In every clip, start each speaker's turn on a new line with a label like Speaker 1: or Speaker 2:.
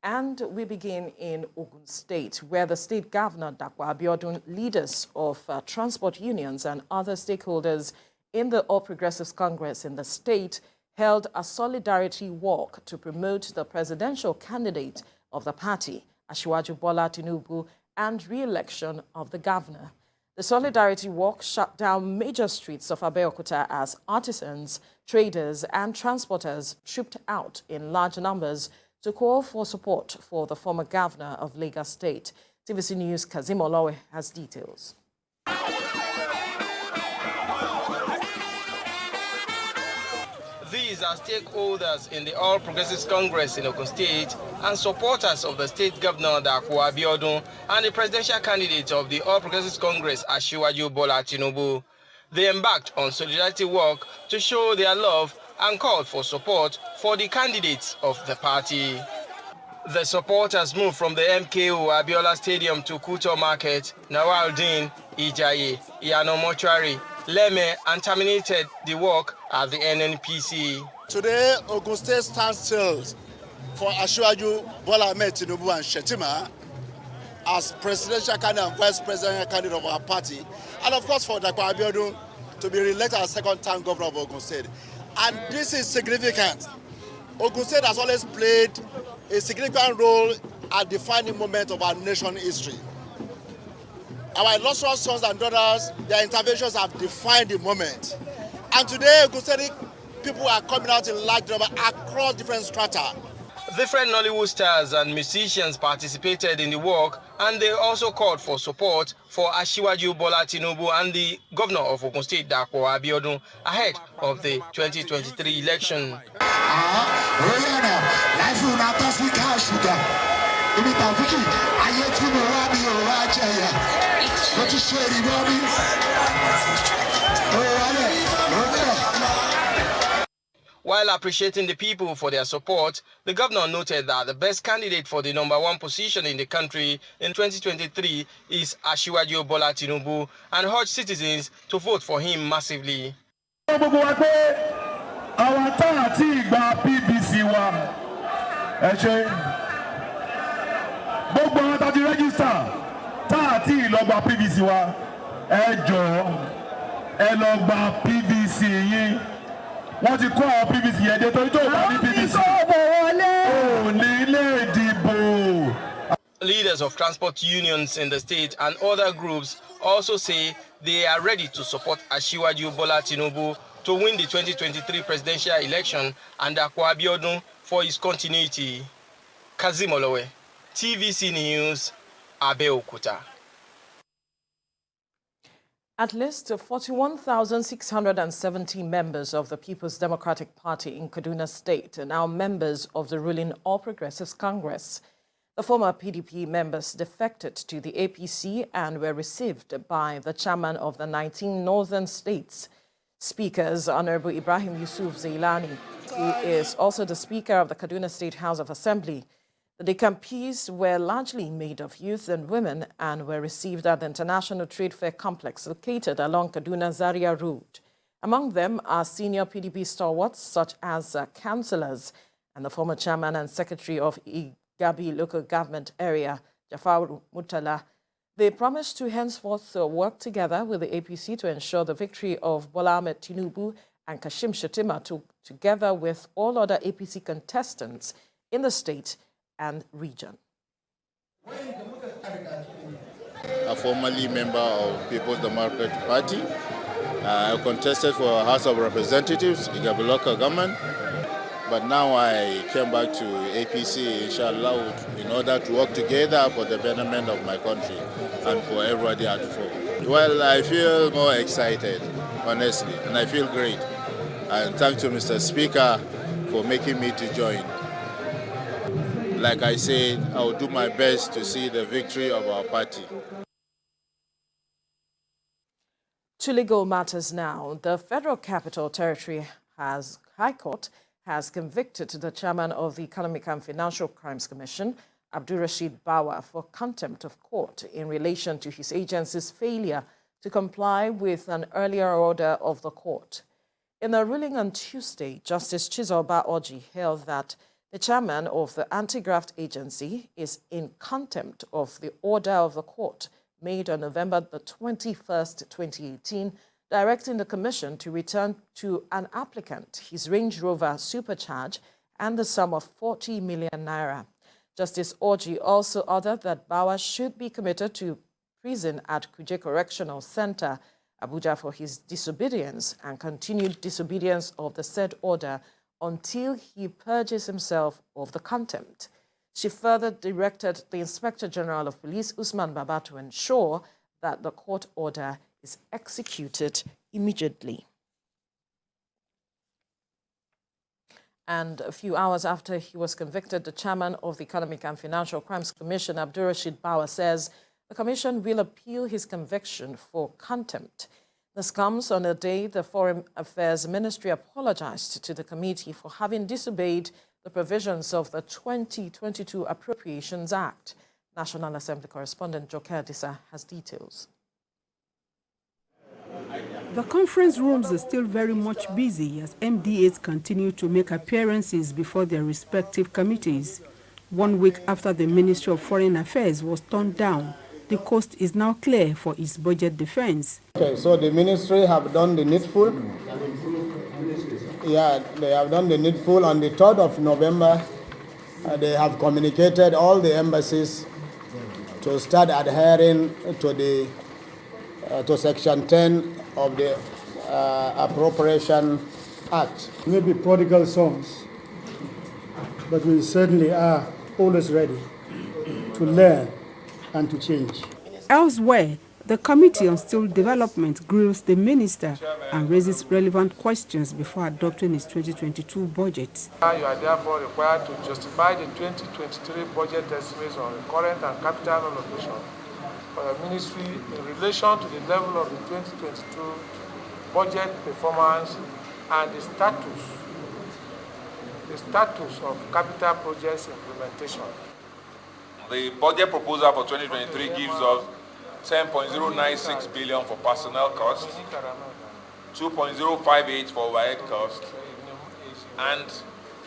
Speaker 1: And we begin in Ogun State, where the state governor, Dakwa Abiodun, leaders of transport unions and other stakeholders in the All Progressives Congress in the state held a solidarity walk to promote the presidential candidate of the party, Asiwaju Bola Tinubu, and re-election of the governor. The solidarity walk shut down major streets of Abeokuta as artisans, traders, and transporters trooped out in large numbers to call for support for the former governor of Lagos State. TVC News' Kazim Olowe has details.
Speaker 2: These are stakeholders in the All Progressives Congress in Ogun State and supporters of the state governor, Dakwa Abiodun, and the presidential candidate of the All Progressives Congress, Asiwaju Bola Tinubu. They embarked on solidarity walk to show their love and called for support for the candidates of the party. The supporters moved from the MKO Abiola Stadium to Kuto Market, Nawaldin, Ijaye, Iyano Mortuary, Leme, and terminated the walk at the NNPC.
Speaker 3: Today, Ogun State stands still for Asiwaju Bola Tinubu and Shetima as presidential candidate and vice presidential candidate of our party, and of course for Dakwa Abiodun to be re-elected as second-time governor of Ogun State. And this is significant. Ogun State has always played a significant role at defining moment of our nation history. Our illustrious sons and daughters, their interventions have defined the moment. And today, Ogun State people are coming out in large number across different strata.
Speaker 2: Different Nollywood stars and musicians participated in the walk, and they also called for support for Asiwaju Bola Tinubu and the governor of Ogun State, Dakwa Abiodun, ahead of the 2023 election. While appreciating the people for their support, the governor noted that the best candidate for the #1 position in the country in 2023 is Asiwaju Bola Tinubu and urged citizens to vote for him massively.
Speaker 4: What you call PVC? They don't know PVC.
Speaker 2: Leaders of transport unions in the state and other groups also say they are ready to support Asiwaju Bola Tinubu to win the 2023 presidential election and Dakwa Abiodun for his continuity. Kazim Olowe, TVC News, Abeokuta.
Speaker 1: At least 41,670 members of the People's Democratic Party in Kaduna State are now members of the ruling All Progressives Congress. The former PDP members defected to the APC and were received by the chairman of the 19 northern states. Speakers Honorable Ibrahim Yusuf Zailani, who is also the Speaker of the Kaduna State House of Assembly. The decampees were largely made of youth and women and were received at the International Trade Fair Complex located along Kaduna-Zaria Road. Among them are senior PDP stalwarts such as councillors and the former chairman and secretary of Igabi local government area, Jafar Mutala. They promised to henceforth work together with the APC to ensure the victory of Bola Tinubu and Kashim Shettima together with all other APC contestants in the state and region.
Speaker 5: A formerly member of People's Democratic Party. I contested for House of Representatives, Igabi local government, but now I came back to APC, inshallah, in order to work together for the betterment of my country and for everybody at home. Well, I feel more excited, honestly, and I feel great. And thanks to Mr. Speaker for making me to join. Like I said, I will do my best to see the victory of our party.
Speaker 1: To legal matters now, the Federal Capital Territory High Court has convicted the chairman of the Economic and Financial Crimes Commission, Abdul Rashid Bawa, for contempt of court in relation to his agency's failure to comply with an earlier order of the court. In a ruling on Tuesday, Justice Chizoba Oji held that The chairman of the anti-graft agency is in contempt of the order of the court made on November the 21st, 2018, directing the commission to return to an applicant his Range Rover Supercharge and the sum of 40 million naira. Justice Orji also ordered that Bawa should be committed to prison at Kuje Correctional Center, Abuja, for his disobedience and continued disobedience of the said order until he purges himself of the contempt. She further directed the Inspector General of Police, Usman Baba, to ensure that the court order is executed immediately. And a few hours after he was convicted, the chairman of the Economic and Financial Crimes Commission, Abdurrashid Bawa, says the commission will appeal his conviction for contempt. This comes on a day the Foreign Affairs Ministry apologized to the committee for having disobeyed the provisions of the 2022 Appropriations Act. National Assembly correspondent Joker Disa has details.
Speaker 6: The conference rooms are still very much busy as MDAs continue to make appearances before their respective committees. 1 week after the Ministry of Foreign Affairs was turned down, the coast is now clear for its budget defense.
Speaker 7: Okay, so the ministry have done the needful. Yeah, they have done the needful. On the 3rd of November, they have communicated all the embassies to start adhering to the to Section 10 of the Appropriation Act.
Speaker 8: Maybe prodigal sons, but we certainly are always ready to learn and to change.
Speaker 6: Elsewhere, the Committee on Steel Development grills the minister and raises relevant questions before adopting its 2022 budget.
Speaker 9: You are therefore required to justify the 2023 budget estimates on current and capital allocation for your ministry in relation to the level of the 2022 budget performance and the status of capital projects implementation.
Speaker 10: The budget proposal for 2023 gives us 10.096 billion for personnel costs, 2.058 for overhead costs, and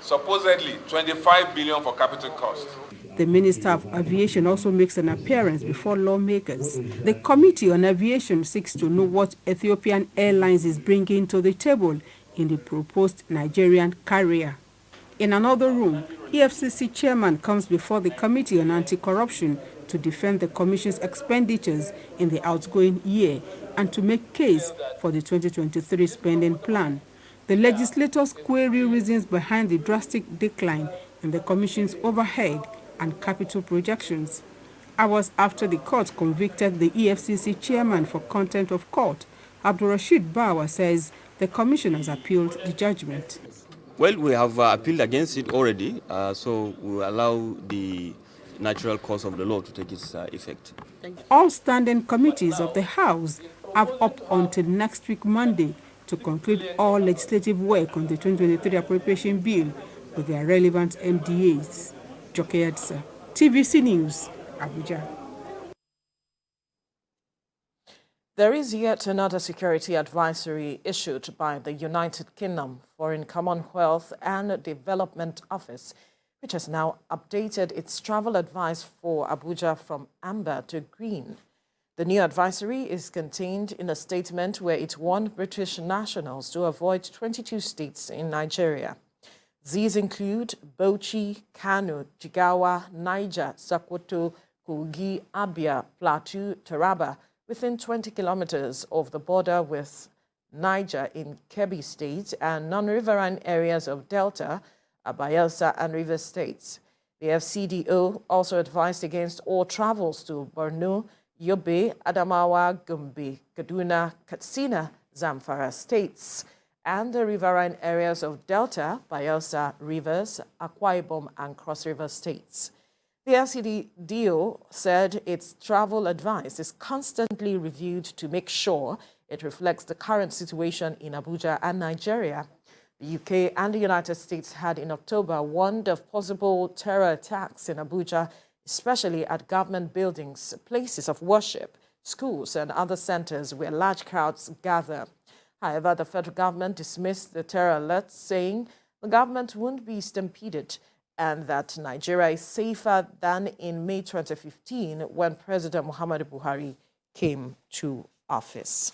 Speaker 10: supposedly 25 billion for capital costs.
Speaker 6: The Minister of Aviation also makes an appearance before lawmakers. The Committee on Aviation seeks to know what Ethiopian Airlines is bringing to the table in the proposed Nigerian carrier. In another room, EFCC chairman comes before the Committee on Anti-Corruption to defend the Commission's expenditures in the outgoing year and to make case for the 2023 spending plan. The legislators query reasons behind the drastic decline in the Commission's overhead and capital projections. Hours after the court convicted the EFCC chairman for contempt of court, Abdurrashid Bawa says the Commission has appealed the judgment.
Speaker 11: Well, we have appealed against it already, so we will allow the natural course of the law to take its effect.
Speaker 6: All standing committees of the House have up until next week Monday to conclude all legislative work on the 2023 appropriation bill with their relevant MDAs. Joke Edsa, TVC News, Abuja.
Speaker 1: There is yet another security advisory issued by the United Kingdom Foreign Commonwealth and Development Office, which has now updated its travel advice for Abuja from amber to green. The new advisory is contained in a statement where it warned British nationals to avoid 22 states in Nigeria. These include Bauchi, Kano, Jigawa, Niger, Sokoto, Kogi, Abia, Plateau, Taraba, within 20 kilometers of the border with Niger in Kebbi State and non-riverine areas of Delta, Bayelsa and Rivers States. The FCDO also advised against all travels to Borno, Yobe, Adamawa, Gombe, Kaduna, Katsina, Zamfara states, and the riverine areas of Delta, Bayelsa, Rivers, Akwa Ibom, and Cross River states. The FCDO said its travel advice is constantly reviewed to make sure it reflects the current situation in Abuja and Nigeria. The UK and the United States had in October warned of possible terror attacks in Abuja, especially at government buildings, places of worship, schools, and other centers where large crowds gather. However, the federal government dismissed the terror alerts, saying the government won't be stampeded and that Nigeria is safer than in May 2015 when President Muhammadu Buhari came to office.